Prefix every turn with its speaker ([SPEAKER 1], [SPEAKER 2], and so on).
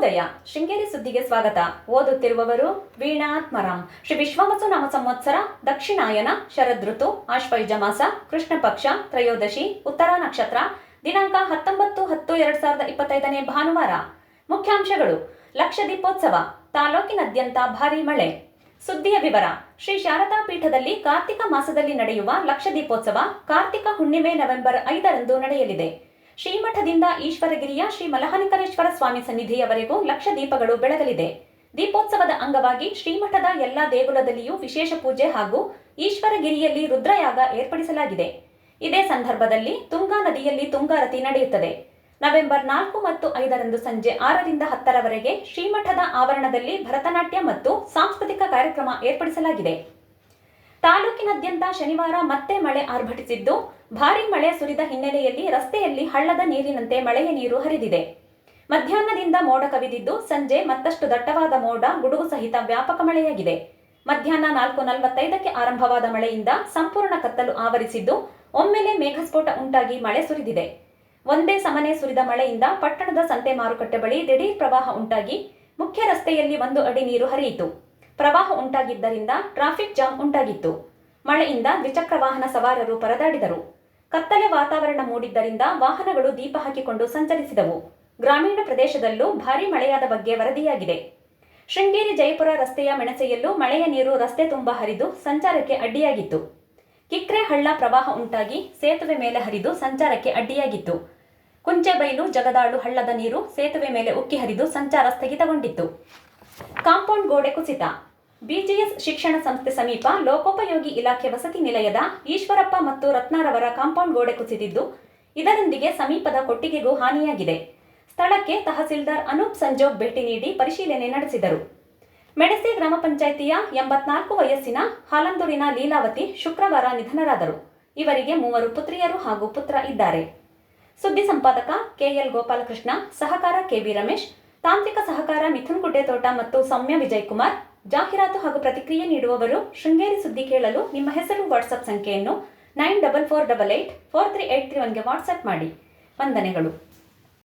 [SPEAKER 1] ಶುಭೋದಯ. ಶೃಂಗೇರಿ ಸುದ್ದಿಗೆ ಸ್ವಾಗತ. ಓದುತ್ತಿರುವವರು ವೀಣಾ ಆತ್ಮರಾಮ್. ಶ್ರೀ ವಿಶ್ವಾವಸು ನಾಮ ಸಂವತ್ಸರ, ದಕ್ಷಿಣಾಯನ, ಶರದೃತು, ಆಶ್ವಯುಜ ಮಾಸ, ಕೃಷ್ಣ ಪಕ್ಷ, ತ್ರಯೋದಶಿ, ಉತ್ತರ ನಕ್ಷತ್ರ, ದಿನಾಂಕ 19-10-2025 ಭಾನುವಾರ. ಮುಖ್ಯಾಂಶಗಳು: ಲಕ್ಷ ದೀಪೋತ್ಸವ, ತಾಲೂಕಿನಾದ್ಯಂತ ಭಾರೀ ಮಳೆ. ಸುದ್ದಿಯ ವಿವರ: ಶ್ರೀ ಶಾರದಾ ಪೀಠದಲ್ಲಿ ಕಾರ್ತಿಕ ಮಾಸದಲ್ಲಿ ನಡೆಯುವ ಲಕ್ಷ ದೀಪೋತ್ಸವ ಕಾರ್ತಿಕ ಹುಣ್ಣಿಮೆ ನವೆಂಬರ್ 5ರಂದು ನಡೆಯಲಿದೆ. ಶ್ರೀಮಠದಿಂದ ಈಶ್ವರಗಿರಿಯ ಶ್ರೀ ಮಲಹಾನಿಕರೇಶ್ವರ ಸ್ವಾಮಿ ಸನ್ನಿಧಿಯವರೆಗೂ ಲಕ್ಷ ದೀಪಗಳು ಬೆಳಗಲಿದೆ. ದೀಪೋತ್ಸವದ ಅಂಗವಾಗಿ ಶ್ರೀಮಠದ ಎಲ್ಲಾ ದೇಗುಲದಲ್ಲಿಯೂ ವಿಶೇಷ ಪೂಜೆ ಹಾಗೂ ಈಶ್ವರಗಿರಿಯಲ್ಲಿ ರುದ್ರಯಾಗ ಏರ್ಪಡಿಸಲಾಗಿದೆ. ಇದೇ ಸಂದರ್ಭದಲ್ಲಿ ತುಂಗಾ ನದಿಯಲ್ಲಿ ತುಂಗಾರತಿ ನಡೆಯುತ್ತದೆ. ನವೆಂಬರ್ 4 ಮತ್ತು 5ರಂದು ಸಂಜೆ 6ರಿಂದ 10ರವರೆಗೆ ಶ್ರೀಮಠದ ಆವರಣದಲ್ಲಿ ಭರತನಾಟ್ಯ ಮತ್ತು ಸಾಂಸ್ಕೃತಿಕ ಕಾರ್ಯಕ್ರಮ ಏರ್ಪಡಿಸಲಾಗಿದೆ. ತಾಲೂಕಿನಾದ್ಯಂತ ಶನಿವಾರ ಮತ್ತೆ ಮಳೆ ಆರ್ಭಟಿಸಿದ್ದು, ಭಾರೀ ಮಳೆ ಸುರಿದ ಹಿನ್ನೆಲೆಯಲ್ಲಿ ರಸ್ತೆಯಲ್ಲಿ ಹಳ್ಳದ ನೀರಿನಂತೆ ಮಳೆಯ ನೀರು ಹರಿದಿದೆ. ಮಧ್ಯಾಹ್ನದಿಂದ ಮೋಡ ಕವಿದಿದ್ದು, ಸಂಜೆ ಮತ್ತಷ್ಟು ದಟ್ಟವಾದ ಮೋಡ, ಗುಡುಗು ಸಹಿತ ವ್ಯಾಪಕ ಮಳೆಯಾಗಿದೆ. ಮಧ್ಯಾಹ್ನ 4:45ಕ್ಕೆ ಆರಂಭವಾದ ಮಳೆಯಿಂದ ಸಂಪೂರ್ಣ ಕತ್ತಲು ಆವರಿಸಿದ್ದು, ಒಮ್ಮೆಲೆ ಮೇಘಸ್ಫೋಟ ಉಂಟಾಗಿ ಮಳೆ ಸುರಿದಿದೆ. ಒಂದೇ ಸಮನೆ ಸುರಿದ ಮಳೆಯಿಂದ ಪಟ್ಟಣದ ಸಂತೆ ಮಾರುಕಟ್ಟೆ ಬಳಿ ದಿಢೀರ್ ಪ್ರವಾಹ ಉಂಟಾಗಿ ಮುಖ್ಯ ರಸ್ತೆಯಲ್ಲಿ 1 ಅಡಿ ನೀರು ಹರಿಯಿತು. ಪ್ರವಾಹ ಉಂಟಾಗಿದ್ದರಿಂದ ಟ್ರಾಫಿಕ್ ಜಾಮ್ ಉಂಟಾಗಿತ್ತು. ಮಳೆಯಿಂದ ದ್ವಿಚಕ್ರ ವಾಹನ ಸವಾರರು ಪರದಾಡಿದರು. ಕತ್ತಲೆ ವಾತಾವರಣ ಮೂಡಿದ್ದರಿಂದ ವಾಹನಗಳು ದೀಪ ಹಾಕಿಕೊಂಡು ಸಂಚರಿಸಿದವು. ಗ್ರಾಮೀಣ ಪ್ರದೇಶದಲ್ಲೂ ಭಾರೀ ಮಳೆಯಾದ ಬಗ್ಗೆ ವರದಿಯಾಗಿದೆ. ಶೃಂಗೇರಿ ಜಯಪುರ ರಸ್ತೆಯ ಮೆಣಸೆಯಲ್ಲೂ ಮಳೆಯ ನೀರು ರಸ್ತೆ ತುಂಬ ಹರಿದು ಸಂಚಾರಕ್ಕೆ ಅಡ್ಡಿಯಾಗಿತ್ತು. ಕಿಕ್ರೆ ಹಳ್ಳ ಪ್ರವಾಹ ಉಂಟಾಗಿ ಸೇತುವೆ ಮೇಲೆ ಹರಿದು ಸಂಚಾರಕ್ಕೆ ಅಡ್ಡಿಯಾಗಿತ್ತು. ಕುಂಚೆಬೈಲು ಜಗದಾಳು ಹಳ್ಳದ ನೀರು ಸೇತುವೆ ಮೇಲೆ ಉಕ್ಕಿ ಹರಿದು ಸಂಚಾರ ಸ್ಥಗಿತಗೊಂಡಿತ್ತು. ಕಾಂಪೌಂಡ್ ಗೋಡೆ ಕುಸಿತ. ಬಿಜಿಎಸ್ ಶಿಕ್ಷಣ ಸಂಸ್ಥೆ ಸಮೀಪ ಲೋಕೋಪಯೋಗಿ ಇಲಾಖೆ ವಸತಿ ನಿಲಯದ ಈಶ್ವರಪ್ಪ ಮತ್ತು ರತ್ನಾರವರ ಕಾಂಪೌಂಡ್ ಗೋಡೆ ಕುಸಿದಿದ್ದು, ಇದರೊಂದಿಗೆ ಸಮೀಪದ ಕೊಟ್ಟಿಗೆಗೂ ಹಾನಿಯಾಗಿದೆ. ಸ್ಥಳಕ್ಕೆ ತಹಸೀಲ್ದಾರ್ ಅನೂಪ್ ಸಂಜೋಗ್ ಭೇಟಿ ನೀಡಿ ಪರಿಶೀಲನೆ ನಡೆಸಿದರು. ಮೆಣಸೆ ಗ್ರಾಮ ಪಂಚಾಯಿತಿಯ 84 ವಯಸ್ಸಿನ ಹಾಲಂದೂರಿನ ಲೀಲಾವತಿ ಶುಕ್ರವಾರ ನಿಧನರಾದರು. ಇವರಿಗೆ 3 ಪುತ್ರಿಯರು ಹಾಗೂ ಪುತ್ರ ಇದ್ದಾರೆ. ಸುದ್ದಿ ಸಂಪಾದಕ ಕೆಎಲ್ ಗೋಪಾಲಕೃಷ್ಣ, ಸಹಕಾರ ಕೆಬಿ ರಮೇಶ್, ತಾಂತ್ರಿಕ ಸಹಕಾರ ಮಿಥುನ್ ಗುಡ್ಡೆತೋಟ ಮತ್ತು ಸೌಮ್ಯ ವಿಜಯಕುಮಾರ್. ಜಾಹೀರಾತು ಹಾಗೂ ಪ್ರತಿಕ್ರಿಯೆ ನೀಡುವವರು ಶೃಂಗೇರಿ ಸುದ್ದಿ ಕೇಳಲು ನಿಮ್ಮ ಹೆಸರು, ವಾಟ್ಸ್ಆಪ್ ಸಂಖ್ಯೆಯನ್ನು 9448843831ಗೆ ವಾಟ್ಸ್ಆಪ್ ಮಾಡಿ. ವಂದನೆಗಳು.